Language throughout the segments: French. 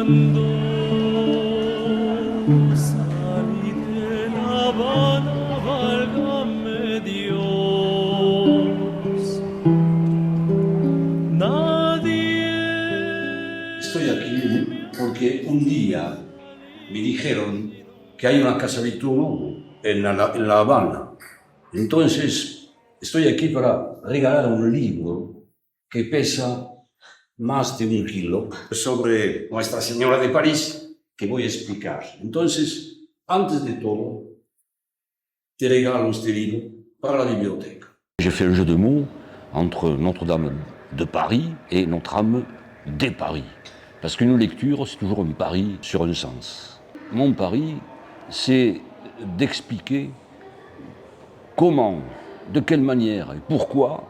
cuando salí de La Habana, válgame Dios, nadie. Estoy aquí porque un día me dijeron que hay una casa Víctor Hugo en La Habana. Entonces, estoy aquí para regalar un libro que pesa más de 1 kilo sobre Nuestra Señora de París, que voy a explicar. Entonces, antes de todo, te regalo este libro para la biblioteca. J'ai fait un jeu de mots entre Notre-Dame de Paris et Notre-Dame des Paris. Parce qu'une lecture, c'est toujours un pari sur un sens. Mon pari, c'est d'expliquer comment, de quelle manière et pourquoi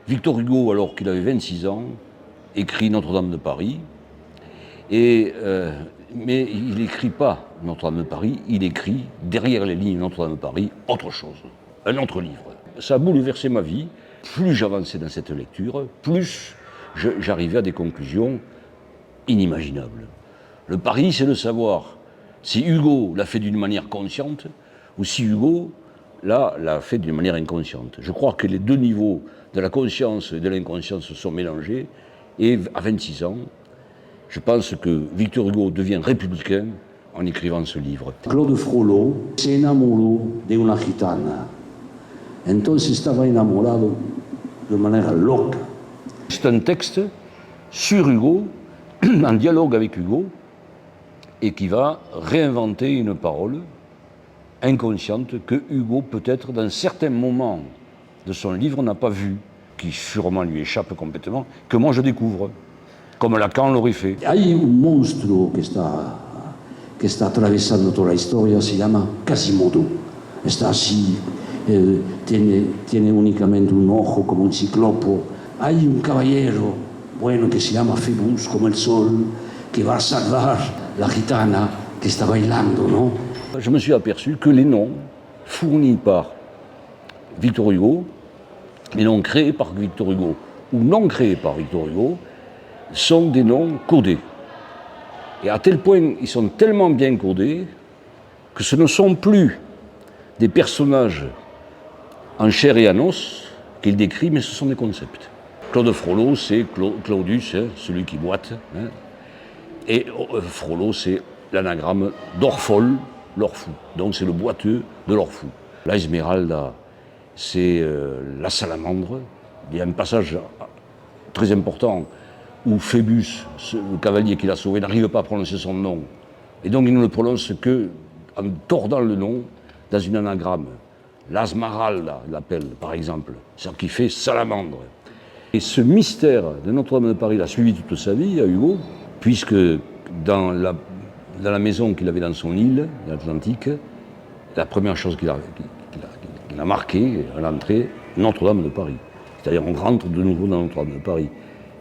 Victor Hugo, alors qu'il avait 26 ans, écrit Notre-Dame de Paris. Mais il n'écrit pas Notre-Dame de Paris, il écrit derrière les lignes de Notre-Dame de Paris autre chose, un autre livre. Ça a bouleversé ma vie. Plus j'avançais dans cette lecture, plus j'arrivais à des conclusions inimaginables. Le pari, c'est de savoir si Hugo l'a fait d'une manière consciente ou si Hugo l'a fait d'une manière inconsciente. Je crois que les deux niveaux de la conscience et de l'inconscience se sont mélangés. Et à 26 ans, je pense que Victor Hugo devient républicain en écrivant ce livre. Claude Frollo se enamoró de una gitana. Entonces estaba enamorado de manera loca. C'est un texte sur Hugo, en dialogue avec Hugo, et qui va réinventer une parole inconsciente que Hugo, peut-être, dans certains moments de son livre, n'a pas vue, qui sûrement lui échappe complètement, que moi je découvre, comme Lacan l'aurait fait. Hay un monstruo que está atravesando toda la historia, se llama Quasimodo. Está así, tiene únicamente un ojo como un ciclopo. Hay un caballero, bueno, que se llama Phoebus, como el sol, que va a salvar la gitana que está bailando, ¿no? Je me suis aperçu que les noms fournis par Victor Hugo, les noms créés par Victor Hugo ou non créés par Victor Hugo, sont des noms codés. Et à tel point, ils sont tellement bien codés que ce ne sont plus des personnages en chair et en os qu'il décrit, mais ce sont des concepts. Claude Frollo, c'est Claudius, celui qui boite. Et Frollo, c'est l'anagramme d'Orfol, l'or fou. Donc c'est le boiteux de l'or fou. La Esmeralda, c'est la salamandre. Il y a un passage très important où Phébus, le cavalier qui l'a sauvé, n'arrive pas à prononcer son nom. Et donc il ne le prononce qu'en tordant le nom dans une anagramme. L'Asmaralda, il l'appelle, par exemple, ce qui fait salamandre. Et ce mystère de Notre-Dame de Paris l'a suivi toute sa vie à Hugo, puisque dans la maison qu'il avait dans son île, l'Atlantique, la première chose qu'il a marquée à l'entrée, Notre-Dame de Paris. C'est-à-dire on rentre de nouveau dans Notre-Dame de Paris,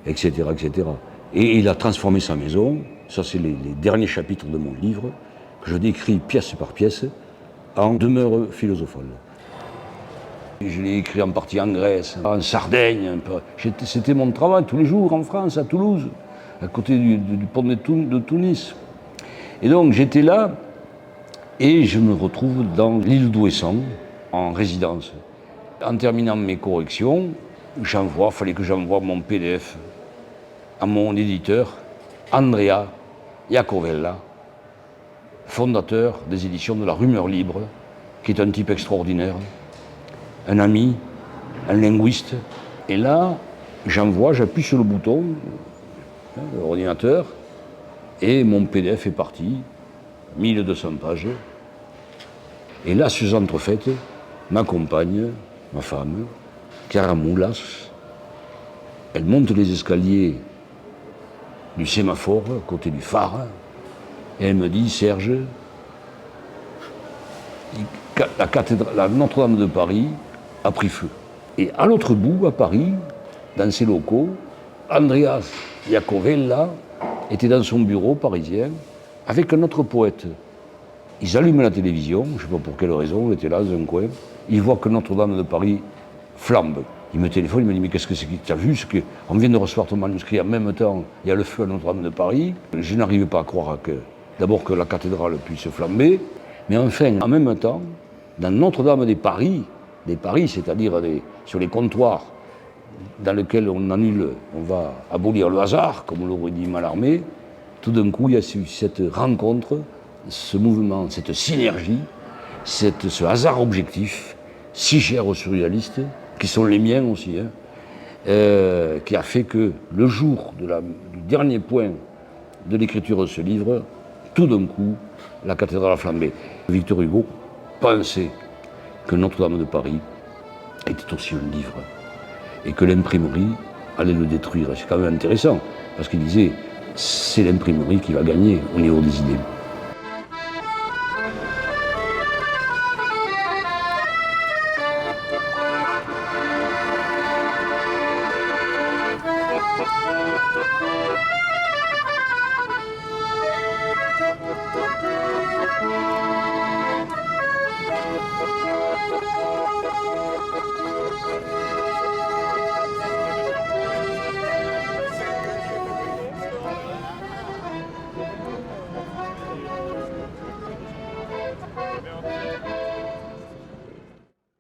etc., etc. Et il a transformé sa maison, ça c'est les derniers chapitres de mon livre, que je décris pièce par pièce, en demeure philosophale. Je l'ai écrit en partie en Grèce, en Sardaigne, un peu. C'était mon travail tous les jours en France, à Toulouse, à côté du pont de Tunis. Et donc j'étais là et je me retrouve dans l'île d'Ouessant, en résidence. En terminant mes corrections, il fallait que j'envoie mon PDF à mon éditeur, Andrea Iacovella, fondateur des éditions de La Rumeur Libre, qui est un type extraordinaire, un ami, un linguiste. Et là, j'appuie sur le bouton, l'ordinateur, et mon PDF est parti, 1200 pages. Et là, sur entrefaite, ma compagne, ma femme, Clara Moulas, elle monte les escaliers du sémaphore, à côté du phare, et elle me dit, Serge, la Notre-Dame de Paris a pris feu. Et à l'autre bout, à Paris, dans ses locaux, Andreas Iacovella était dans son bureau parisien avec un autre poète. Ils allument la télévision, je ne sais pas pour quelle raison, on était là dans un coin, ils voient que Notre-Dame de Paris flambe. Il me téléphone, il me dit mais qu'est-ce que c'est que tu as vu on vient de recevoir ton manuscrit en même temps, il y a le feu à Notre-Dame de Paris. Je n'arrivais pas à croire d'abord que la cathédrale puisse flamber, mais enfin, en même temps, dans Notre-Dame de Paris, c'est-à-dire sur les comptoirs dans lesquels on va abolir le hasard, comme l'aurait dit Mallarmé, tout d'un coup, il y a eu cette rencontre, ce mouvement, cette synergie, ce hasard objectif, si cher aux surréalistes, qui sont les miens aussi, qui a fait que le jour du dernier point de l'écriture de ce livre, tout d'un coup, la cathédrale a flambé. Victor Hugo pensait que Notre-Dame de Paris était aussi un livre et que l'imprimerie allait le détruire. C'est quand même intéressant, parce qu'il disait c'est l'imprimerie qui va gagner au niveau des idées.